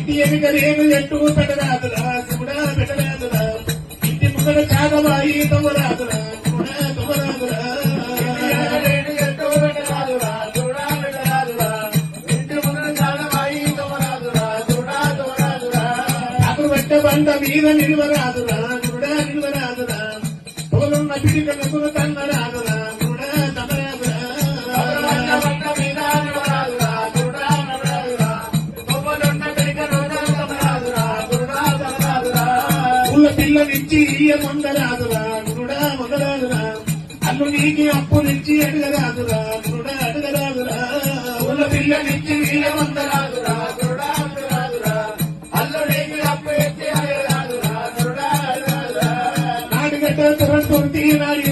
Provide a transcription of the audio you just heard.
ఇంటి ఎన్నికలేమి ఎట్టు పెట్టరాదురా శివుడా పెట్టరాదురా ఇంటి ముందర చాగబాయి తవ్వరాదురా శివుడా తవ్వరాదురా బండ మీద నిలువరాదురా గురుడా నిలువరాదురా పొగలున్న పిడికలకు తన్నరాదురా గురుడా తన్నరాదురా పుల్ల పిల్ల నుంచి ఇయ్య మొందరాదురా గురుడా మొదలాదురా అల్లు నీకి అప్పు నుంచి అడగరాదురా గురుడా అడగరాదురా పుల్ల పిల్ల నుంచి ఇయ్య మొందరాదురా గురుడా నాడుగడ్డ తొరటి నాడి